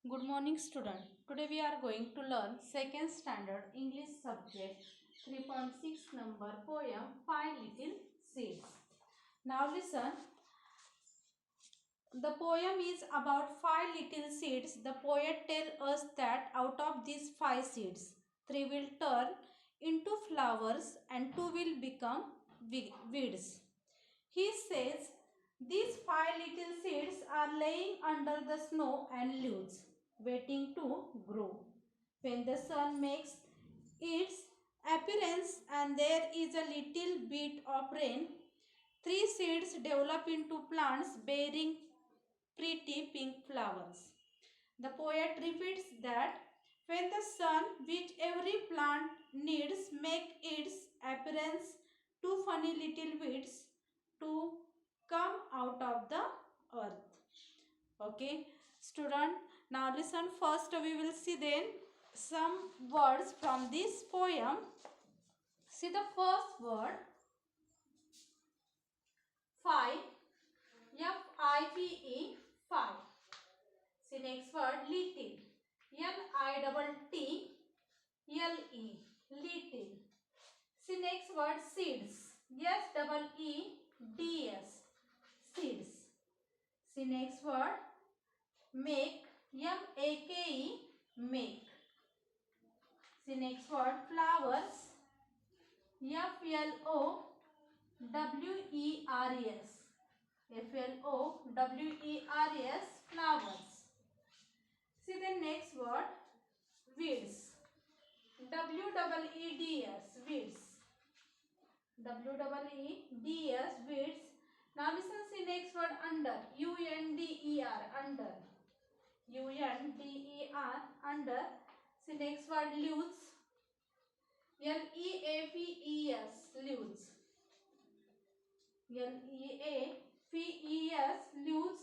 Good morning student. Today we are going to learn second standard English subject 3.6 number poem Five Little Seeds. Now listen. The poem is about five little seeds. The poet tells us that out of these five seeds, three will turn into flowers and two will become weeds. He says these five little seeds are laying under the snow and leaves, waiting to grow. When the sun makes its appearance and there is a little bit of rain, three seeds develop into plants bearing pretty pink flowers. The poet repeats that when the sun, which every plant needs, make its appearance, two funny little weeds to come out of the earth. Okay, student. Now listen. First, we will see then some words from this poem. See the first word, five. F-I-V-E, five. See next word, little. L-I-T-T-L-E, little. See next word, seeds. S-E-E-D-S, seeds. See next word, make. M-A-K-E, make. See next word, flowers. F-L-O-W-E-R-S. F-L-O-W-E-R-S, flowers. See the next word, weeds. W-E-E-D-S, weeds. W-E-E-D-S, weeds. Now listen, see next word, under. U-N-D-E-R, under. U-N-D-E-R, under. See next word, leaves. L-E-A-V-E-S, leaves. L-E-A-V-E-S, leaves.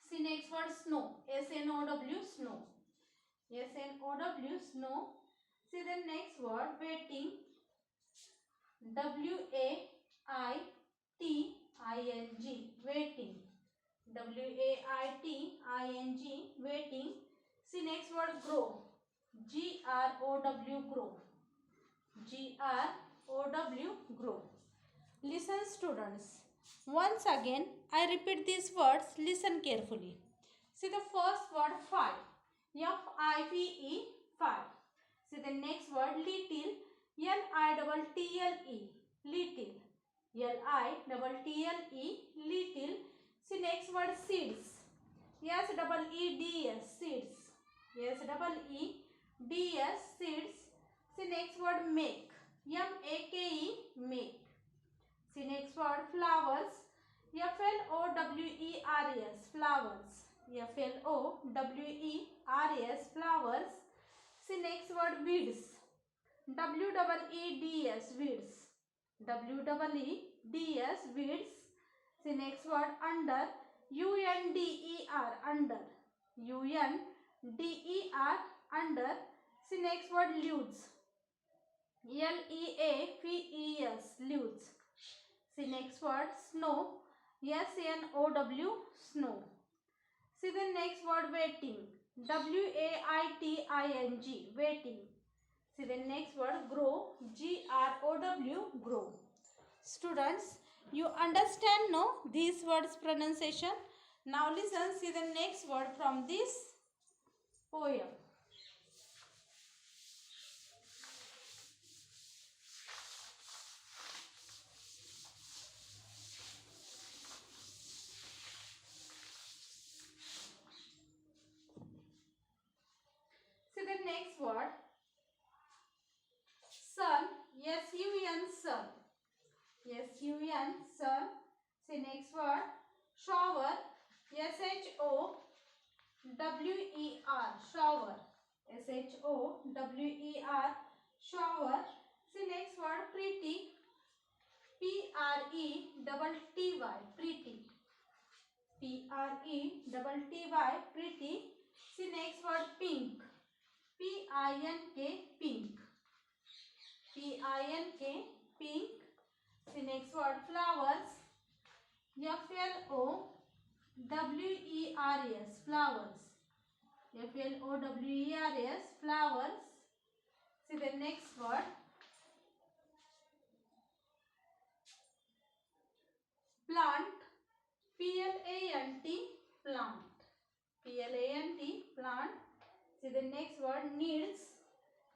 See next word, snow. S-N-O-W, snow. S-N-O-W, snow. See the next word, waiting. W-A-I-T-I-N-G, waiting. W-A-I-T-I-N-G, waiting. See next word, grow. G-R-O-W, grow. G-R-O-W, grow. Listen students. Once again, I repeat these words. Listen carefully. See the first word, five. F-I-V-E, five. See the next word, little. L-I-T-T-L-E, little. L-I-T-T-L-E, little. See next word, seeds. S-E-E-D-S, seeds. S-E-E-D-S, seeds. See next word, make. M-A-K-E, make. See next word, flowers. F-L-O-W-E-R-S, flowers. F-L-O-W-E-R-S, flowers. See next word, weeds. W-E-E-D-S, weeds. W-E-E-D-S, weeds. See next word, under. U-N-D-E-R, under. U-N-D-E-R, under. See next word, leaves. L-E-A-V-E-S, leaves. See next word, snow. S-N-O-W, snow. See the next word, waiting. W-A-I-T-I-N-G, waiting. See the next word, grow. G-R-O-W, grow. Students, you understand no these words pronunciation? Now listen, see the next word from this poem. See the next word, sun. S-U-N, sun. S-U-N, sun. See next word, shower. S-H-O-W-E-R, shower. S-H-O-W-E-R, shower. See next word, pretty. P-R-E-T-T-Y, pretty. P-R-E-T-T-Y, pretty. See next word, pink. P-I-N-K, pink. P-I-N-K, pink. See next word, flowers. F-L-O-W-E-R-S, W-E-R-S, flowers. Flowers, flowers. See the next word. Plant, P-L-A-N-T, plant. P-L-A-N-T, plant. See the next word, needs,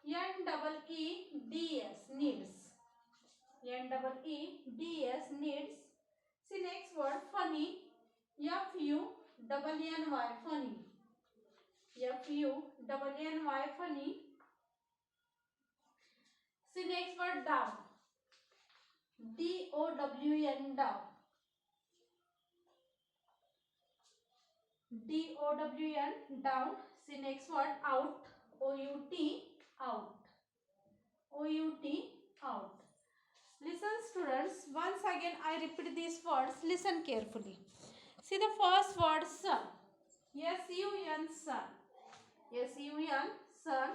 N-E-E-D-S, needs. N-E-E-D-S, needs. See next word, funny, F-U-N-N-Y, funny. F-U-N-N-Y, funny. See next word, down, D-O-W-N, down. D-O-W-N, down. See next word, out, O-U-T, out. O-U-T, out. Listen students, once again I repeat these words, listen carefully. See the first word, sun. S-U-N, sun. S-U-N, sun.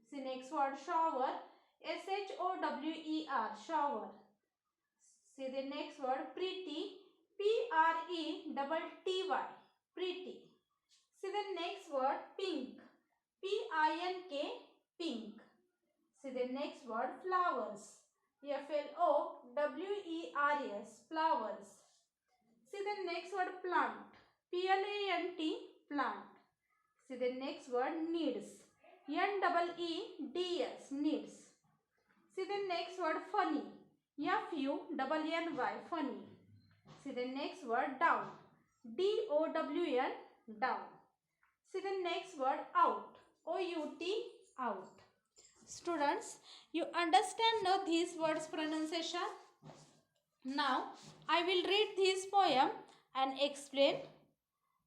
See next word, shower. S-H-O-W-E-R, shower. See the next word, pretty. P-R-E-T-T-Y, pretty. See the next word, pink. P-I-N-K, pink. See the next word, flowers. F-L-O-W-E-R-S, flowers. See the next word, plant. P-L-A-N-T, plant. See the next word, needs. N-E-E-D-S, needs. See the next word, funny. F-U-N-N-Y, funny. See the next word, down. D-O-W-N, down. See the next word, out. O-U-T, out. Students, you understand now these words pronunciation? Now, I will read this poem and explain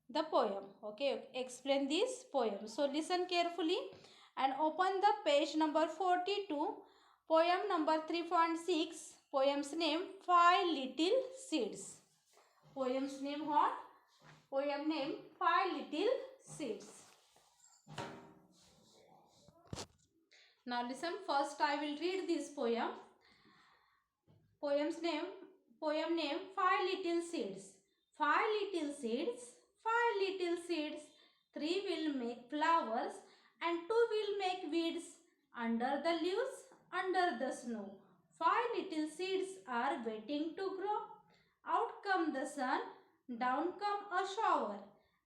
the poem. Okay, explain this poem. So, listen carefully and open the page number 42, poem number 3.6, poem's name, Five Little Seeds. Poem's name what? Poem name, Five Little Seeds. Now listen, first I will read this poem. Poem name, Five Little Seeds. Five little seeds, five little seeds. Three will make flowers and two will make weeds. Under the leaves, under the snow. Five little seeds are waiting to grow. Out come the sun, down come a shower,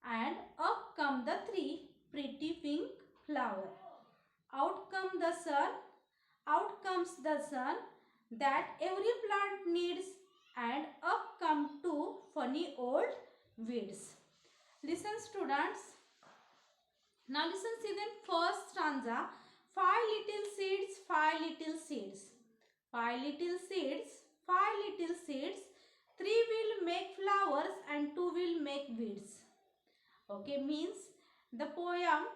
and up come the three pretty pink flowers. Out comes the sun that every plant needs, and up come two funny old weeds. Listen students. Now listen, see the first stanza. Five little seeds, five little seeds. Five little seeds, five little seeds. Three will make flowers and two will make weeds. Okay, means the poem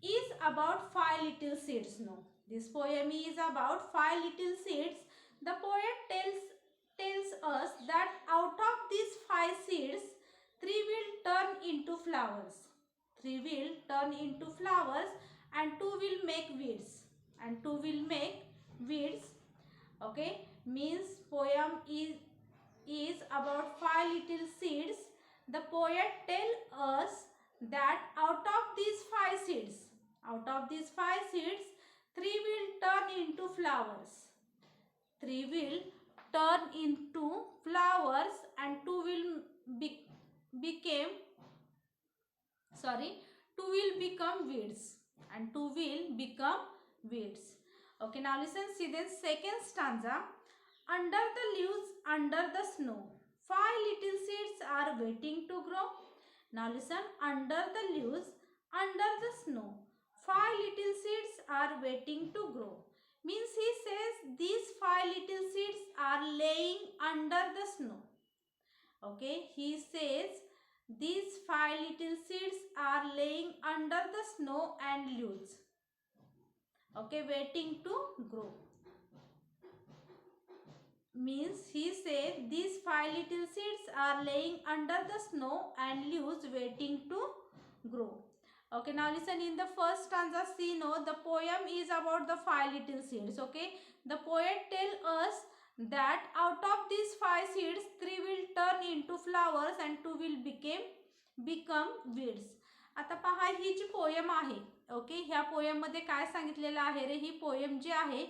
is about five little seeds. No, this poem is about five little seeds. The poet tells us that out of these five seeds, three will turn into flowers. Three will turn into flowers and two will make weeds. And two will make weeds. Okay, means poem is about five little seeds. The poet tells us that out of these five seeds, three will turn into flowers. Three will turn into flowers and two will become weeds. And two will become weeds. Okay, now listen, see the second stanza. Under the leaves, under the snow, five little seeds are waiting to grow. Now listen, under the leaves, under the snow, five little seeds are waiting to grow. Means he says these five little seeds are laying under the snow. Okay, he says these five little seeds are laying under the snow and leaves. Okay, waiting to grow. Means he said these five little seeds are laying under the snow and leaves waiting to grow. Okay, now listen, in the first stanza, see, no, the poem is about the five little seeds. Okay, the poet tells us that out of these 5 seeds 3 will turn into flowers and 2 will become weeds. आता पहा ही जी poem आहे, okay, ह्या poem मध्ये काय सांगितलेलं आहे रे, ही poem जी आहे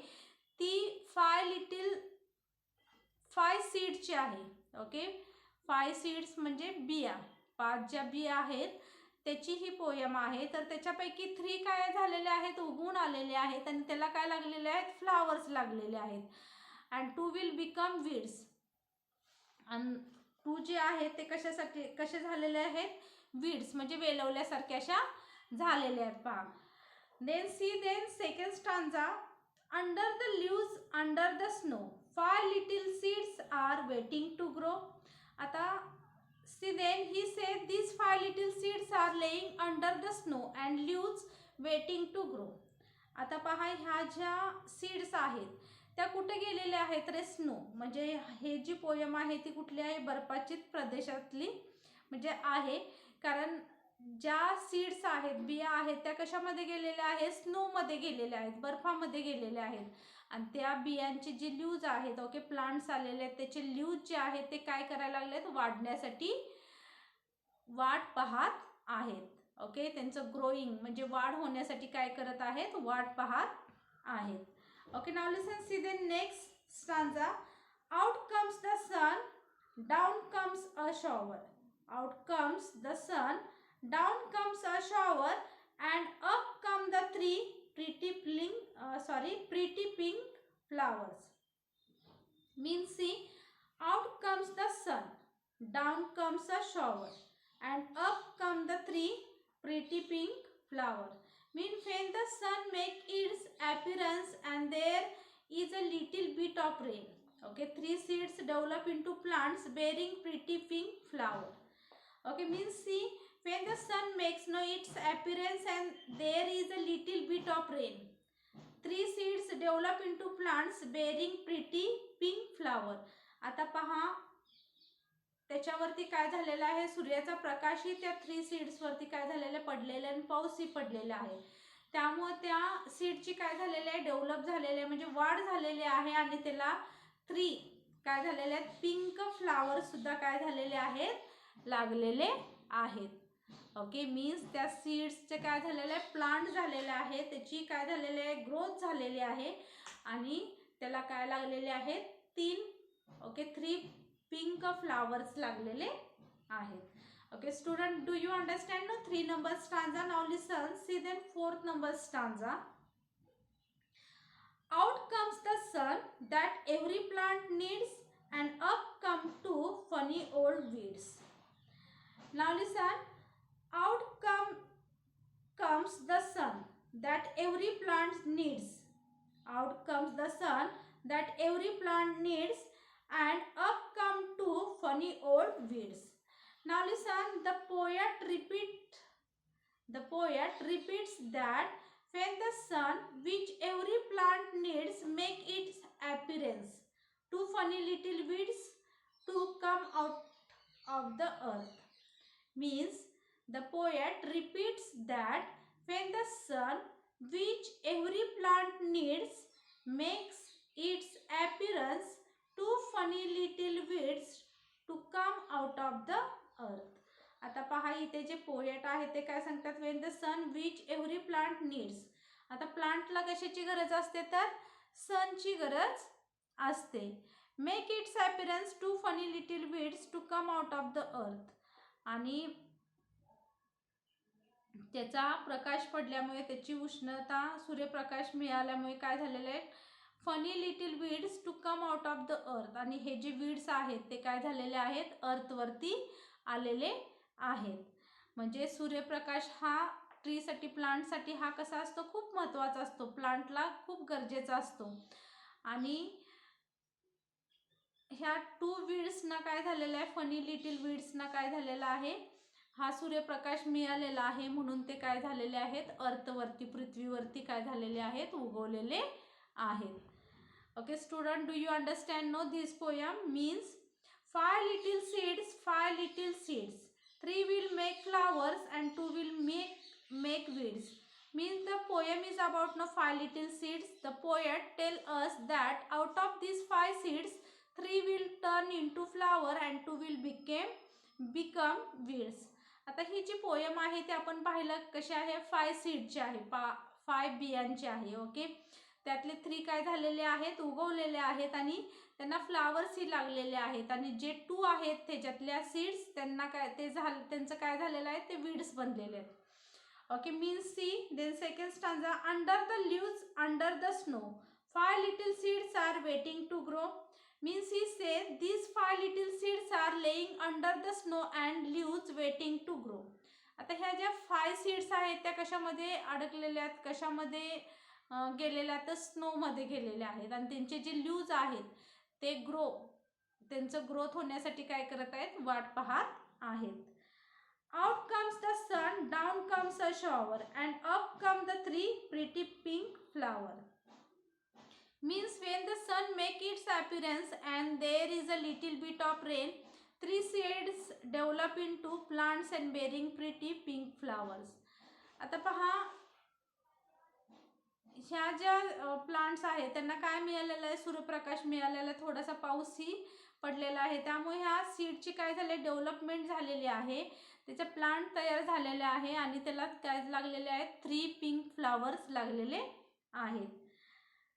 ती 5 सीड्सची आहे. ओके, 5 सीड्स म्हणजे बिया, 5 ज्या बिया आहेत त्याची ही पोयम आहे. तर त्याच्यापैकी 3 काय झालेले आहेत, उगवून आलेले आहेत आणि त्याला काय लागलेले आहेत, फ्लावर्स लागलेले आहेत. And 2 will become weeds. आणि 2 जे आहेत ते कसे झालेले आहेत, वीड्स म्हणजे वेलवल्यासारखे अशा झालेले आहेत. पहा, then second stanza. Under the leaves under the snow 5 little seeds are waiting to grow. आता then he said these 5 little seeds are laying under the snow and leaves waiting to grow. आता पहा, ह्या ज्या seeds आहेत त्या कुठे गेलेल्या आहेत रे, स्नो म्हणजे हे जी पोयम आहे ती कुठली आहे, बर्फाच्छादित प्रदेशातली म्हणजे आहे. कारण ज्या सीड्स आहेत, बिया आहेत, त्या कशामध्ये गेलेल्या आहेत, स्नोमध्ये गेलेल्या आहेत, बर्फामध्ये गेलेल्या आहेत. आणि त्या बियांचे जे लीव्ज आहेत, ओके, प्लांट्स आलेले आहेत, त्याचे लीव्ज जे आहेत ते काय करायला लागलेत, वाढण्यासाठी वाट पाहत आहेत. ओके, त्यांचं ग्रोईंग म्हणजे वाढ होण्यासाठी काय करत आहेत, वाट पाहत आहेत. Okay, now listen, see the next stanza. Out comes the sun, down comes a shower. Out comes the sun, down comes a shower and up come the 3 pretty pink flowers. Means see, out comes the sun, down comes a shower and up come the 3 pretty pink flower. Mean when the sun make its appearance and there is a little bit of rain. Okay, 3 seeds develop into plants bearing pretty pink flower. Okay, means see, when the sun makes its appearance and there is a little bit of rain, 3 seeds develop into plants bearing pretty pink flower. आता पहा, त्याच्यावरती काय झालेलं आहे, सूर्याचा प्रकाशही त्या 3 seeds वरती काय झालेला पडलेला आणि पाऊसही पडलेला आहे. त्यामुळे त्या सीडची काय झालेले आहे, डेव्हलप झालेले आहे म्हणजे वाढ झालेली आहे आणि त्याला 3 काय झालेले आहेत, पिंक फ्लावर सुद्धा काय झालेले आहेत, लागलेले आहेत. ओके, मीन्स त्या सीड्सचे काय झालेले आहे, प्लांट झालेले आहे, त्याची काय झालेले आहे, ग्रोथ झालेली आहे आणि त्याला काय लागलेले आहेत, 3 ओके 3 पिंक फ्लावर्स लागलेले आहेत. Okay student, do you understand no 3 number stanza? Now listen, see then 4th number stanza. Out comes the sun that every plant needs and up come 2 funny old weeds. Now listen, out comes the sun that every plant needs. Out comes the sun that every plant needs and up come 2 funny old weeds. Now listen, the poet repeats that when the sun which every plant needs make its appearance, 2 funny little weeds to come out of the earth. Means the poet repeats that when the sun which every plant needs makes its appearance, 2 funny little weeds to come out of the earth. आता पहा, इथे जे poet आहे ते काय सांगतात, when the sun which every plant needs. आता प्लांटला कशाची गरज असते, तर सनची गरज असते. Make its appearance 2 funny little weeds to come out of the earth. आणि त्याचा प्रकाश पडल्यामुळे, त्याची उष्णता, सूर्यप्रकाश मिळाल्यामुळे काय झालेलं आहे, funny little weeds to come out of the earth. आणि हे जे वीड्स आहेत ते काय झालेले आहेत, अर्थवरती आलेले आहेत. म्हणजे सूर्यप्रकाश हा ट्रीसाठी, प्लांटसाठी हा कसा असतो, खूप महत्त्वाचा असतो, प्लांटला खूप गरजेचा असतो. आणि ह्या 2 वीड्सना काय झालेलं आहे, फनी लिटिल वीड्सना काय झालेलं आहे, हा सूर्यप्रकाश मिळालेला आहे म्हणून ते काय झालेले आहेत, अर्थवरती, पृथ्वीवरती काय झालेले आहेत, उगवलेले आहेत. Okay student, do you understand no this poem? Means 5 little seeds, 3 will make flowers and 2 will make weeds. Means the poem is about no 5 little seeds. The poet tell us that out of these 5 seeds, 3 will turn into flower and 2 will become weeds. आता ही जी poem आहे ते आपण पाहिलं कशी आहे, 5 सीडची आहे, 5 बियांची आहे. Okay, त्यातले 3 काय झालेले आहेत, उगवलेले आहेत आणि त्यांना फ्लावर्स ही लागलेले आहेत. आणि जे 2 आहेत त्याच्यातल्या सीड्स त्यांना काय ते त्यांचं काय झालेलं आहे, ते वीड्स बनलेले आहेत. Okay, means see, then second stanza, under the leaves, under the snow, 5 little seeds are waiting to grow. Means he said these 5 little seeds are laying under the snow and leaves waiting to grow. आता ह्या ज्या 5 seeds आहेत त्या कशामध्ये अडकलेल्या आहेत, कशामध्ये गेलेल्या तर स्नोमध्ये गेलेल्या आहेत आणि त्यांचे जे लीव्ज आहेत ते त्यांचं ग्रोथ होण्यासाठी काय करत आहेत, वाट पाहत आहेत. Out comes the sun, down comes a shower, and up come the 3 pretty pink flower. Means when the sun makes its appearance and there is a little bit of rain, 3 seeds develop into plants and bearing pretty pink flowers. आता पहा, ह्या ज्या plants आहेत त्यांना काय मिळालेलं आहे, सूर्यप्रकाश मिळालेला आहे, थोडासा पाऊसही पडलेला आहे. त्यामुळे ह्या सीडची काय झाले, डेव्हलपमेंट झालेली आहे, त्याचे प्लांट तयार झालेले आहे आणि त्याला काय लागलेले आहेत, 3 पिंक फ्लावर्स लागलेले आहेत.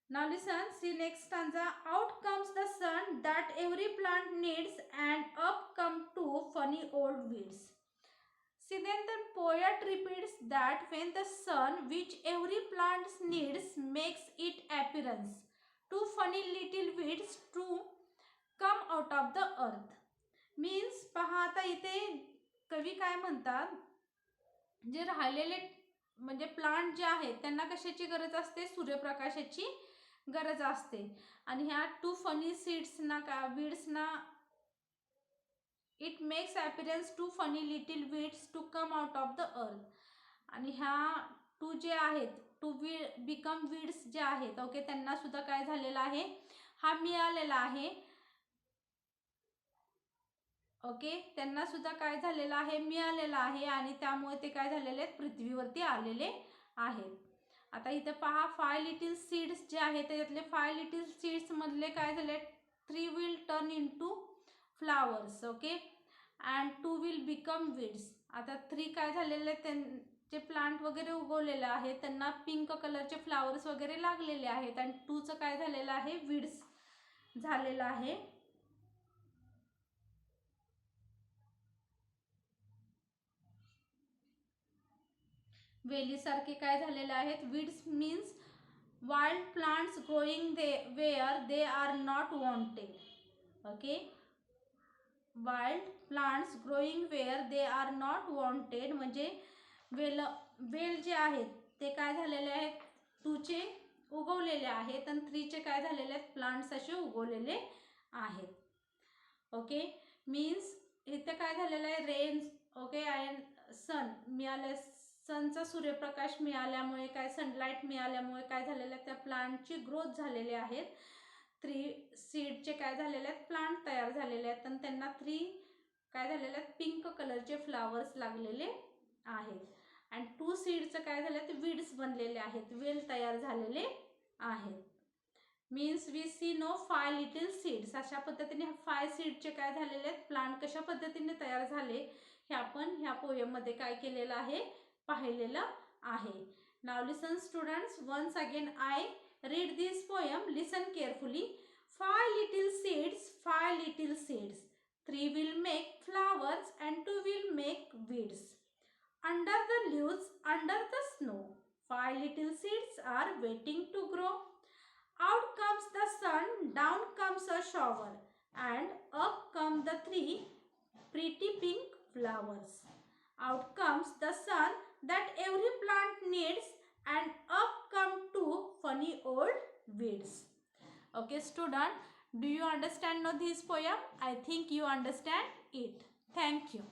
Now listen, see next stanza. Out comes the sun that every plant needs and up come 2 funny old weeds. See, then the poet repeats that when the sun, which every plant needs, makes its appearance, 2 funny little weeds to come out of the earth. Means पहा, आता इथे कवी काय म्हणतात, जे राहिलेले म्हणजे plant जे आहेत त्यांना कशाची गरज असते, सूर्यप्रकाशाची गरज असते. आणि ह्या 2 फनी सीड्सना का वीड्सना it makes appearance 2 funny little weeds to come out of the earth. आणि ह्या 2 जे आहेत, 2 बिकम वीड्स जे आहेत, ओके, त्यांना सुद्धा काय झालेला आहे, हा मिळालेला आहे. ओके, त्यांना सुद्धा काय झालेला आहे, मिळालेला आहे आणि त्यामुळे ते काय झालेले आहेत, पृथ्वीवरती आलेले आहेत. आता इथे पहा, 5 लिटिल सीड्स जे आहेत त्याच्यातले 5 लिटिल सीड्स मधले काय झाले, 3 will turn into flowers. Okay, and 2 will become weeds. आता 3 काय झालेले, त्यांचे प्लांट वगैरे उगवलेले आहेत, त्यांना पिंक कलरचे फ्लावर्स वगैरे लागलेले आहेत आणि 2चं काय झालेलं आहे, वीड्स झालेलं आहे. वेलीसारखे काय झालेले आहेत, weeds means wild plants growing where they are not wanted. Okay, wild plants growing where they are not wanted म्हणजे वेल जे आहेत ते काय झालेले आहेत, 2चे उगवलेले आहेत आणि 3चे काय झालेले आहेत, प्लांट्स असे उगवलेले आहेत. ओके, मीन्स इथे काय झालेलं आहे, रेन्स, ओके, अँड सन मिळाले, सनचा सूर्यप्रकाश मिळाल्यामुळे काय, सनलाईट मिळाल्यामुळे काय झालेलं आहे, त्या प्लांटची ग्रोथ झालेली आहेत. 3 सीडचे काय झालेले आहेत, प्लांट तयार झालेले आहेत आणि त्यांना 3 काय झालेले आहेत, पिंक कलरचे फ्लावर्स लागलेले आहेत. आणि 2 सीडचं काय झालं, ते वीड्स बनलेले आहेत, वेल तयार झालेले आहेत. Means we see no 5 little seeds. अशा पद्धतीने 5 सीडचे काय झालेले आहेत, प्लांट कशा पद्धतीने तयार झाले हे आपण ह्या पोयममध्ये काय केलेलं आहे, पाहिलेलं आहे. Now listen students, once again I read this poem. Listen carefully. 5 little seeds, 5 little seeds. 3 will make flowers and 2 will make weeds. Under the leaves, under the snow, 5 little seeds are waiting to grow. Out comes the sun, down comes a shower, and up come the 3 pretty pink flowers. Out comes the sun that every plant needs, and up come 2 funny old weeds. Okay student, do you understand now this poem? I think you understand it. Thank you.